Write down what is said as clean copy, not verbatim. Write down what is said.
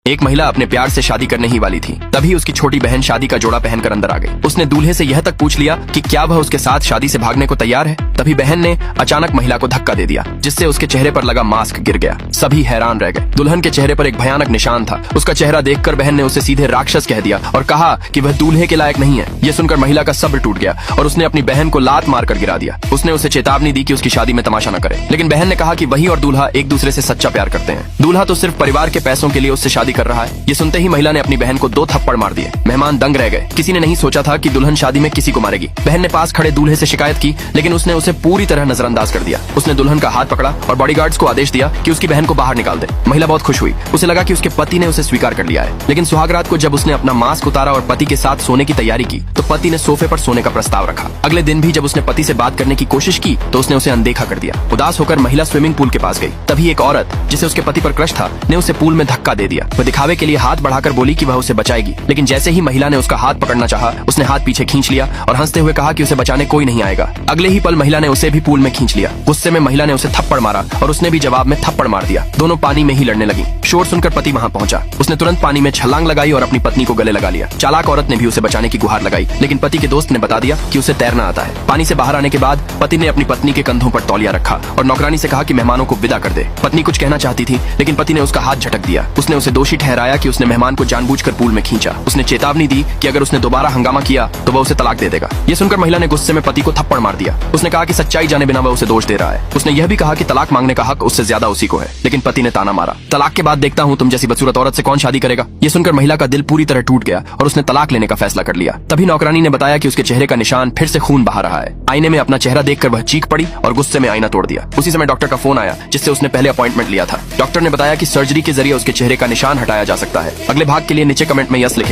एक महिला अपने प्यार से शादी करने ही वाली थी, तभी उसकी छोटी बहन शादी का जोड़ा पहनकर अंदर आ गई। उसने दूल्हे से यह तक पूछ लिया कि क्या वह उसके साथ शादी से भागने को तैयार है। तभी बहन ने अचानक महिला को धक्का दे दिया, जिससे उसके चेहरे पर लगा मास्क गिर गया। सभी हैरान रह गए। दुल्हन के चेहरे पर एक भयानक निशान था। उसका चेहरा देखकर बहन ने उसे सीधे राक्षस कह दिया और कहा कि वह दूल्हे के लायक नहीं है। यह सुनकर महिला का सब्र टूट गया और उसने अपनी बहन को लात मारकर गिरा दिया। उसने उसे चेतावनी दी कि उसकी शादी में तमाशा न करे, लेकिन बहन ने कहा कि वही और दूल्हा एक दूसरे से सच्चा प्यार करते हैं। दूल्हा तो सिर्फ परिवार के पैसों के लिए उससे शादी कर रहा है। ये सुनते ही महिला ने अपनी बहन को 2 थप्पड़ मार दिए। मेहमान दंग रह गए। किसी ने नहीं सोचा था कि दुल्हन शादी में किसी को मारेगी। बहन ने पास खड़े दूल्हे से शिकायत की, लेकिन उसने उसे पूरी तरह नजरअंदाज कर दिया। उसने दुल्हन का हाथ पकड़ा और बॉडीगार्ड्स को आदेश दिया कि उसकी बहन को बाहर निकाल दे। महिला बहुत खुश हुई। उसे लगा कि उसके पति ने उसे स्वीकार कर लिया है। लेकिन सुहागरात को जब उसने अपना मास्क उतारा और पति के साथ सोने की तैयारी की, तो पति ने सोफे पर सोने का प्रस्ताव रखा। अगले दिन भी जब उसने पति से बात करने की कोशिश की, तो उसने उसे अनदेखा कर दिया। उदास होकर महिला स्विमिंग पूल के पास गई। तभी एक औरत, जिसे उसके पति पर क्रश था, ने उसे पूल में धक्का दे दिया। वह दिखावे के लिए हाथ बढ़ाकर बोली कि वह उसे बचाएगी, लेकिन जैसे ही महिला ने उसका हाथ पकड़ना चाहा, उसने हाथ पीछे खींच लिया और हंसते हुए कहा कि उसे बचाने कोई नहीं आएगा। अगले ही पल महिला ने उसे भी पूल में खींच लिया। गुस्से में महिला ने उसे थप्पड़ मारा और उसने भी जवाब में थप्पड़ मार दिया। दोनों पानी में ही लड़ने लगी। शोर सुनकर पति वहां पहुंचा। उसने तुरंत पानी में छलांग लगाई और अपनी पत्नी को गले लगा लिया। चालाक औरत ने भी उसे बचाने की गुहार लगाई, लेकिन पति के दोस्त ने बता दिया कि उसे तैरना आता है। पानी से बाहर आने के बाद पति ने अपनी पत्नी के कंधों पर तौलिया रखा और नौकरानी से कहा कि मेहमानों को विदा कर दे। पत्नी कुछ कहना चाहती थी, लेकिन पति ने उसका हाथ झटक दिया। उसने उसे दोषी ठहराया कि उसने मेहमान को जानबूझकर पूल में खींचा। उसने चेतावनी दी कि अगर उसने दोबारा हंगामा किया तो वह उसे तलाक दे देगा। ये सुनकर महिला ने गुस्से में पति को थप्पड़ मार दिया। उसने कहा कि सच्चाई जाने बिना वह उसे दोष दे रहा है। उसने यह भी कहा कि तलाक मांगने का हक उससे ज्यादा उसी को है, लेकिन पति ने ताना मारा। तलाक के बाद देखता हूँ तुम जैसी बदसूरत औरत से कौन शादी करेगा। ये सुनकर महिला का दिल पूरी तरह टूट गया और उसने तलाक लेने का फैसला कर लिया। तभी नौकरानी ने बताया कि उसके चेहरे का निशान फिर से खून बहा रहा है। आईने में अपना चेहरा देखकर वह चीख पड़ी और गुस्से में आईना तोड़ दिया। उसी समय डॉक्टर का फोन आया, जिससे उसने पहले अपॉइंटमेंट लिया था। डॉक्टर ने बताया कि सर्जरी के जरिए उसके चेहरे का निशान हटाया जा सकता है। अगले भाग के लिए नीचे कमेंट में यस लिखें।